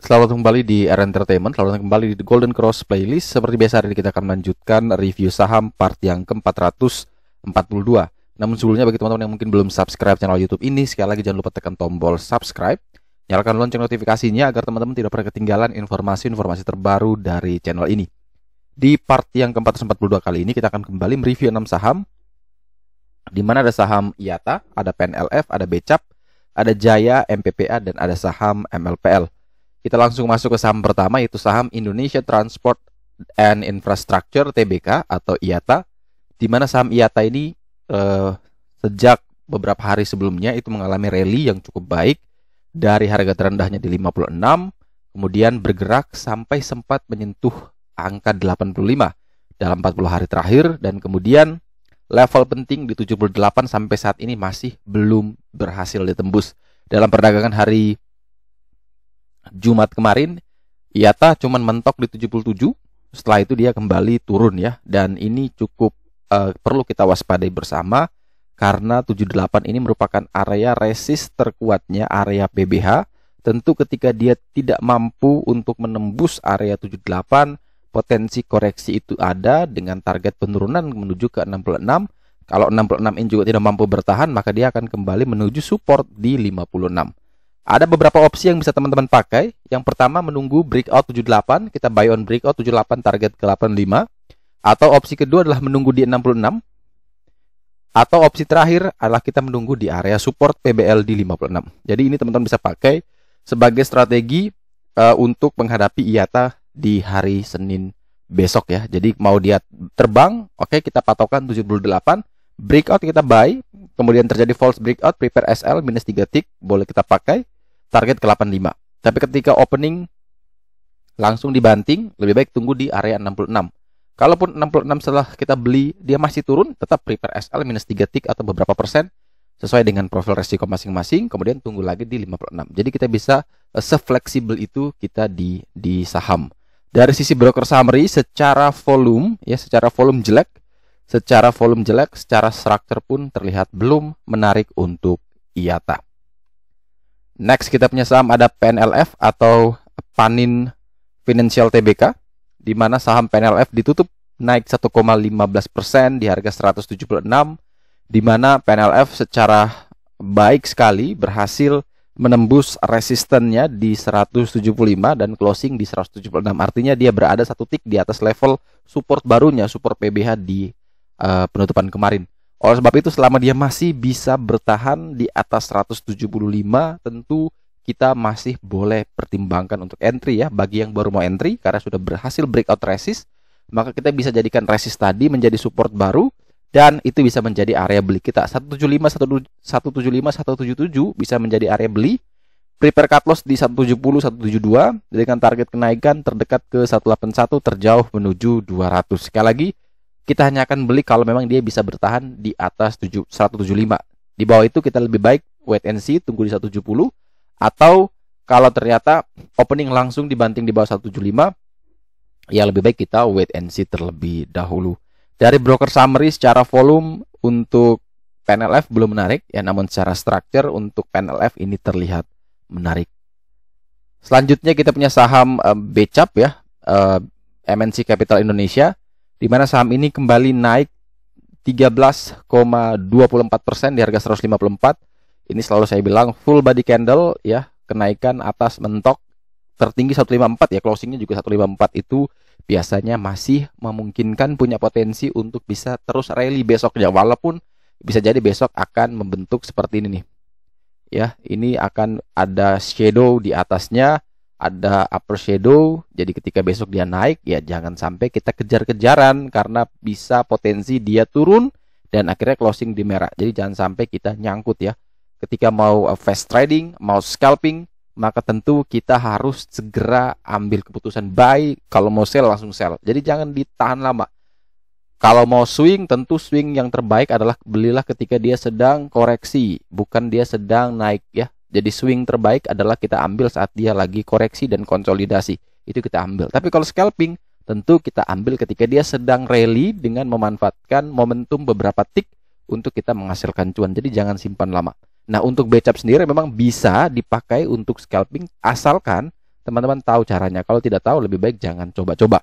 Selamat kembali di R Entertainment, selamat kembali di Golden Cross Playlist. Seperti biasa hari ini kita akan melanjutkan review saham part yang ke-442. Namun sebelumnya bagi teman-teman yang mungkin belum subscribe channel YouTube ini, sekali lagi jangan lupa tekan tombol subscribe, nyalakan lonceng notifikasinya agar teman-teman tidak pernah ketinggalan informasi-informasi terbaru dari channel ini. Di part yang ke-442 kali ini kita akan kembali mereview 6 saham, di mana ada saham IATA, ada PNLF, ada BCAP, ada Jaya, MPPA, dan ada saham MLPL. Kita langsung masuk ke saham pertama, yaitu saham Indonesia Transport and Infrastructure Tbk atau IATA, di mana saham IATA ini sejak beberapa hari sebelumnya itu mengalami rally yang cukup baik dari harga terendahnya di 56, kemudian bergerak sampai sempat menyentuh angka 85 dalam 40 hari terakhir, dan kemudian level penting di 78 sampai saat ini masih belum berhasil ditembus. Dalam perdagangan hari Jumat kemarin, IATA cuman mentok di 77. Setelah itu dia kembali turun ya. Dan ini cukup perlu kita waspadai bersama, karena 78 ini merupakan area resist terkuatnya area PBH. Tentu ketika dia tidak mampu untuk menembus area 78, potensi koreksi itu ada dengan target penurunan menuju ke 66. Kalau 66 ini juga tidak mampu bertahan, maka dia akan kembali menuju support di 56. Ada beberapa opsi yang bisa teman-teman pakai. Yang pertama menunggu breakout 78, kita buy on breakout 78 target ke 85. Atau opsi kedua adalah menunggu di 66. Atau opsi terakhir adalah kita menunggu di area support PBL di 56. Jadi ini teman-teman bisa pakai sebagai strategi untuk menghadapi IATA di hari Senin besok ya. Jadi mau dia terbang, oke, kita patokan 78. Breakout kita buy, kemudian terjadi false breakout, prepare SL minus 3 tick, boleh kita pakai target ke 85. Tapi ketika opening langsung dibanting, lebih baik tunggu di area 66. Kalaupun 66 setelah kita beli dia masih turun, tetap prepare SL minus 3 tick atau beberapa persen sesuai dengan profil resiko masing-masing, kemudian tunggu lagi di 56. Jadi kita bisa se-fleksibel itu kita di saham. Dari sisi broker summary, secara volume ya, secara volume jelek, secara struktur pun terlihat belum menarik untuk IATA. Next kita punya saham ada PNLF atau Panin Financial Tbk, di mana saham PNLF ditutup naik 1,15% di harga 176, di mana PNLF secara baik sekali berhasil menembus resistennya di 175 dan closing di 176. Artinya dia berada satu tick di atas level support barunya, support PBH di penutupan kemarin. Oleh sebab itu selama dia masih bisa bertahan di atas 175, tentu kita masih boleh pertimbangkan untuk entry ya. Bagi yang baru mau entry karena sudah berhasil breakout resist, maka kita bisa jadikan resist tadi menjadi support baru, dan itu bisa menjadi area beli kita. 175, 177 bisa menjadi area beli. Prepare cut loss di 170, 172 dengan target kenaikan terdekat ke 181, terjauh menuju 200. Sekali lagi, kita hanya akan beli kalau memang dia bisa bertahan di atas 175. Di bawah itu kita lebih baik wait and see, tunggu di 170. Atau kalau ternyata opening langsung dibanting di bawah 175, ya lebih baik kita wait and see terlebih dahulu. Dari broker summary, secara volume untuk PNLF belum menarik ya, namun secara structure untuk PNLF ini terlihat menarik. Selanjutnya kita punya saham BCAP ya, MNC Capital Indonesia, di mana saham ini kembali naik 13,24% di harga 154. Ini selalu saya bilang full body candle ya, kenaikan atas mentok tertinggi 154 ya, closingnya juga 154. Itu biasanya masih memungkinkan, punya potensi untuk bisa terus rally besoknya, walaupun bisa jadi besok akan membentuk seperti ini nih ya. Ini akan ada shadow di atasnya, ada upper shadow. Jadi ketika besok dia naik ya jangan sampai kita kejar-kejaran, karena bisa potensi dia turun dan akhirnya closing di merah. Jadi jangan sampai kita nyangkut ya. Ketika mau fast trading, mau scalping, maka tentu kita harus segera ambil keputusan buy. Kalau mau sell langsung sell. Jadi jangan ditahan lama. Kalau mau swing, tentu swing yang terbaik adalah belilah ketika dia sedang koreksi, bukan dia sedang naik ya. Jadi swing terbaik adalah kita ambil saat dia lagi koreksi dan konsolidasi. Itu kita ambil. Tapi kalau scalping, tentu kita ambil ketika dia sedang rally dengan memanfaatkan momentum beberapa tick untuk kita menghasilkan cuan. Jadi jangan simpan lama. Nah, untuk BCAP sendiri memang bisa dipakai untuk scalping, asalkan teman-teman tahu caranya. Kalau tidak tahu, lebih baik jangan coba-coba.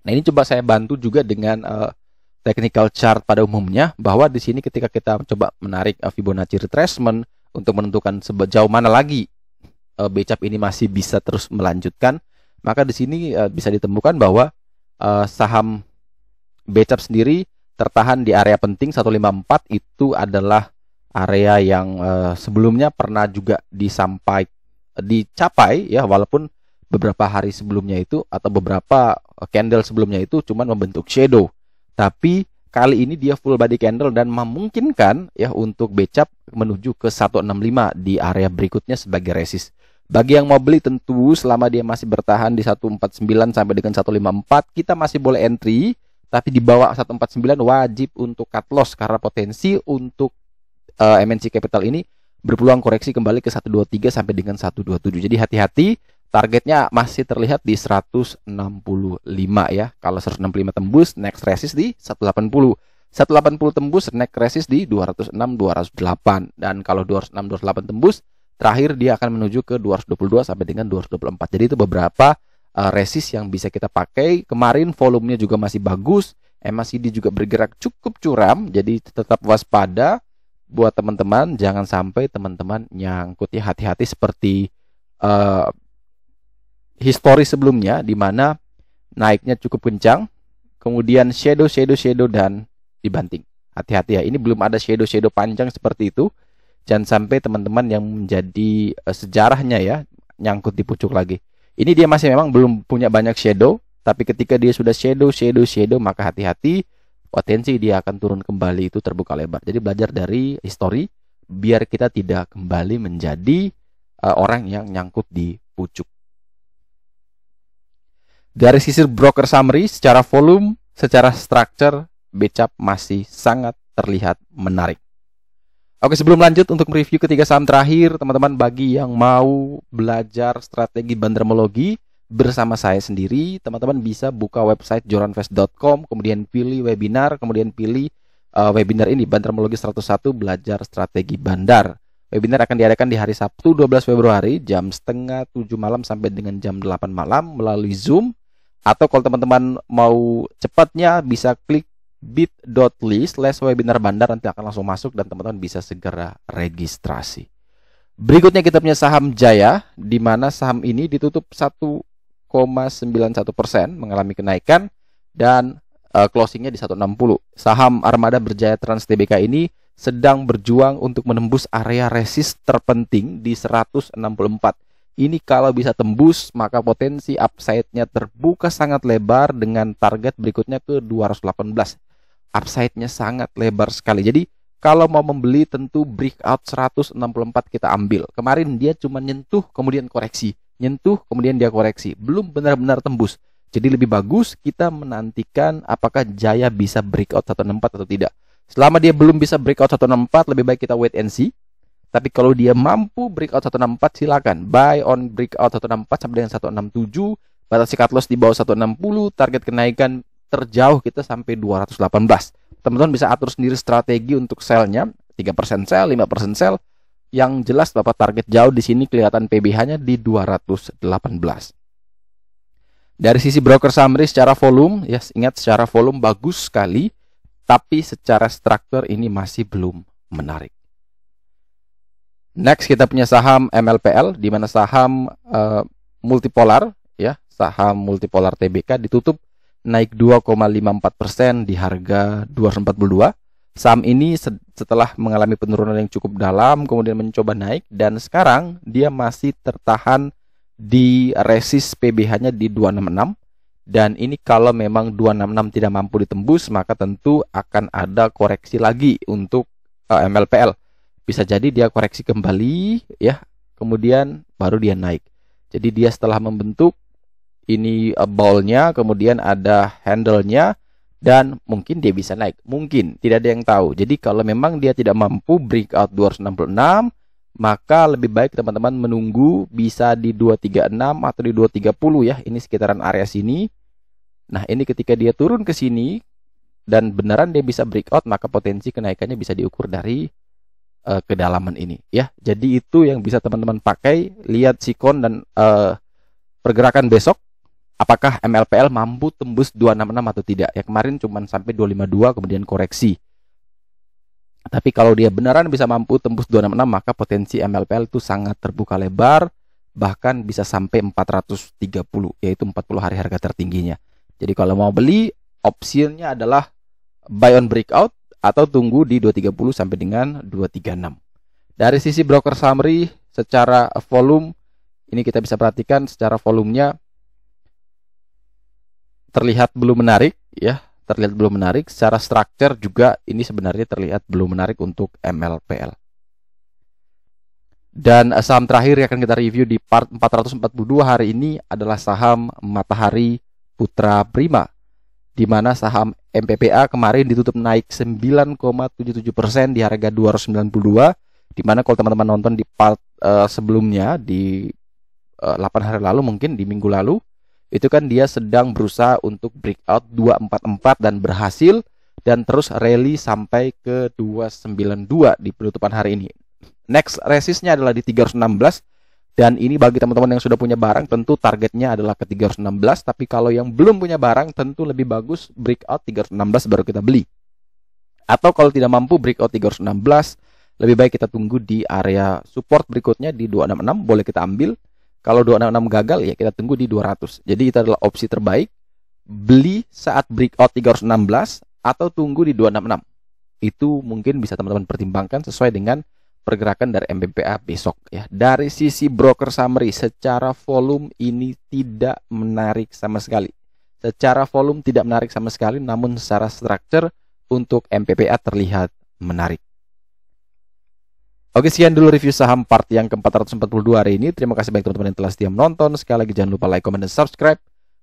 Nah, ini coba saya bantu juga dengan technical chart pada umumnya, bahwa di sini ketika kita coba menarik Fibonacci retracement untuk menentukan sejauh mana lagi BCAP ini masih bisa terus melanjutkan, maka di sini bisa ditemukan bahwa saham BCAP sendiri tertahan di area penting 154. Itu adalah area yang sebelumnya pernah juga dicapai ya, walaupun beberapa hari sebelumnya itu atau beberapa candle sebelumnya itu cuma membentuk shadow. Tapi kali ini dia full body candle dan memungkinkan ya untuk BCAP menuju ke 165 di area berikutnya sebagai resist. Bagi yang mau beli, tentu selama dia masih bertahan di 149 sampai dengan 154, kita masih boleh entry, tapi di bawah 149 wajib untuk cut loss karena potensi untuk MNC Capital ini berpeluang koreksi kembali ke 123 sampai dengan 127. Jadi hati-hati, targetnya masih terlihat di 165 ya. Kalau 165 tembus, next resist di 180. 180 tembus, next resist di 206 208. Dan kalau 206 208 tembus, terakhir dia akan menuju ke 222 sampai dengan 224. Jadi itu beberapa resist yang bisa kita pakai. Kemarin volumenya juga masih bagus, MACD juga bergerak cukup curam, jadi tetap waspada buat teman-teman, jangan sampai teman-teman nyangkut ya. Hati-hati seperti histori sebelumnya di mana naiknya cukup kencang, kemudian shadow dan dibanting. Hati-hati ya, ini belum ada shadow panjang seperti itu. Jangan sampai teman-teman yang menjadi sejarahnya ya nyangkut di pucuk lagi. Ini dia masih memang belum punya banyak shadow, tapi ketika dia sudah shadow maka hati-hati, potensi dia akan turun kembali itu terbuka lebar. Jadi belajar dari histori biar kita tidak kembali menjadi orang yang nyangkut di pucuk. Dari sisi broker summary, secara volume, secara structure, BCAP masih sangat terlihat menarik. Oke, sebelum lanjut untuk mereview ketiga saham terakhir, teman-teman, bagi yang mau belajar strategi bandermologi bersama saya sendiri, teman-teman bisa buka website joranvest.com, kemudian pilih webinar, kemudian pilih webinar ini, Bandermologi 101 Belajar Strategi Bandar. Webinar akan diadakan di hari Sabtu 12 Februari jam setengah 7 malam sampai dengan jam 8 malam melalui Zoom. Atau kalau teman-teman mau cepatnya bisa klik bit.ly/webinar bandar, nanti akan langsung masuk dan teman-teman bisa segera registrasi. Berikutnya kita punya saham Jaya, di mana saham ini ditutup 1,91%, mengalami kenaikan dan closingnya di 160. Saham Armada Berjaya Trans Tbk ini sedang berjuang untuk menembus area resist terpenting di 164. Ini kalau bisa tembus, maka potensi upside-nya terbuka sangat lebar dengan target berikutnya ke 218. Upside-nya sangat lebar sekali. Jadi kalau mau membeli tentu breakout 164 kita ambil. Kemarin dia cuma nyentuh kemudian koreksi, nyentuh kemudian dia koreksi, belum benar-benar tembus. Jadi lebih bagus kita menantikan apakah Jaya bisa breakout 164 atau tidak. Selama dia belum bisa breakout 164, lebih baik kita wait and see. Tapi kalau dia mampu breakout 164, silakan buy on breakout 164 sampai dengan 167. Batas cut loss di bawah 160, target kenaikan terjauh kita sampai 218. Teman-teman bisa atur sendiri strategi untuk sell-nya, 3% sell, 5% sell. Yang jelas Bapak target jauh di sini kelihatan PBH-nya di 218. Dari sisi broker summary secara volume, ya ingat secara volume bagus sekali, tapi secara struktur ini masih belum menarik. Next kita punya saham MLPL, di mana saham multipolar, ya saham multipolar TBK ditutup naik 2,54% di harga 242. Saham ini setelah mengalami penurunan yang cukup dalam, kemudian mencoba naik dan sekarang dia masih tertahan di resist PBH-nya di 266. Dan ini kalau memang 266 tidak mampu ditembus, maka tentu akan ada koreksi lagi untuk MLPL. Bisa jadi dia koreksi kembali ya, kemudian baru dia naik. Jadi dia setelah membentuk ini ball-nya, kemudian ada handle-nya, dan mungkin dia bisa naik. Mungkin, tidak ada yang tahu. Jadi kalau memang dia tidak mampu breakout 266, maka lebih baik teman-teman menunggu bisa di 236 atau di 230 ya. Ini sekitaran area sini. Nah ini ketika dia turun ke sini dan beneran dia bisa breakout, maka potensi kenaikannya bisa diukur dari kedalaman ini ya. Jadi itu yang bisa teman-teman pakai. Lihat sikon dan pergerakan besok, apakah MLPL mampu tembus 266 atau tidak. Ya kemarin cuma sampai 252 kemudian koreksi. Tapi kalau dia beneran bisa mampu tembus 266, maka potensi MLPL itu sangat terbuka lebar, bahkan bisa sampai 430, yaitu 40 hari harga tertingginya. Jadi kalau mau beli, opsinya adalah buy on breakout atau tunggu di 230 sampai dengan 236. Dari sisi broker summary, secara volume, ini kita bisa perhatikan secara volumenya terlihat belum menarik, ya. Terlihat belum menarik. Secara structure juga ini sebenarnya terlihat belum menarik untuk MLPL. Dan saham terakhir yang akan kita review di part 442 hari ini adalah saham Matahari Putra Prima, di mana saham MPPA kemarin ditutup naik 9,77% di harga 292, di mana kalau teman-teman nonton di part sebelumnya di 8 hari lalu, mungkin di minggu lalu, itu kan dia sedang berusaha untuk breakout 244 dan berhasil, dan terus rally sampai ke 292 di penutupan hari ini. Next resistnya adalah di 316, dan ini bagi teman-teman yang sudah punya barang tentu targetnya adalah ke 316, tapi kalau yang belum punya barang tentu lebih bagus breakout 316 baru kita beli. Atau kalau tidak mampu breakout 316, lebih baik kita tunggu di area support berikutnya di 266, boleh kita ambil. Kalau 266 gagal, ya kita tunggu di 200. Jadi itu adalah opsi terbaik. Beli saat breakout 316 atau tunggu di 266. Itu mungkin bisa teman-teman pertimbangkan sesuai dengan pergerakan dari MPPA besok, ya. Dari sisi broker summary, secara volume ini tidak menarik sama sekali. Secara volume tidak menarik sama sekali, namun secara structure untuk MPPA terlihat menarik. Oke, sekian dulu review saham part yang ke-442 hari ini. Terima kasih banyak teman-teman yang telah setia menonton. Sekali lagi jangan lupa like, comment, dan subscribe.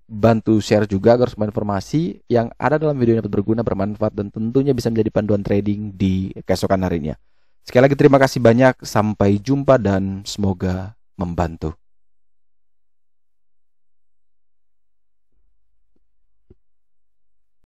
Bantu share juga agar semua informasi yang ada dalam video ini dapat berguna, bermanfaat, dan tentunya bisa menjadi panduan trading di keesokan harinya. Sekali lagi terima kasih banyak. Sampai jumpa dan semoga membantu.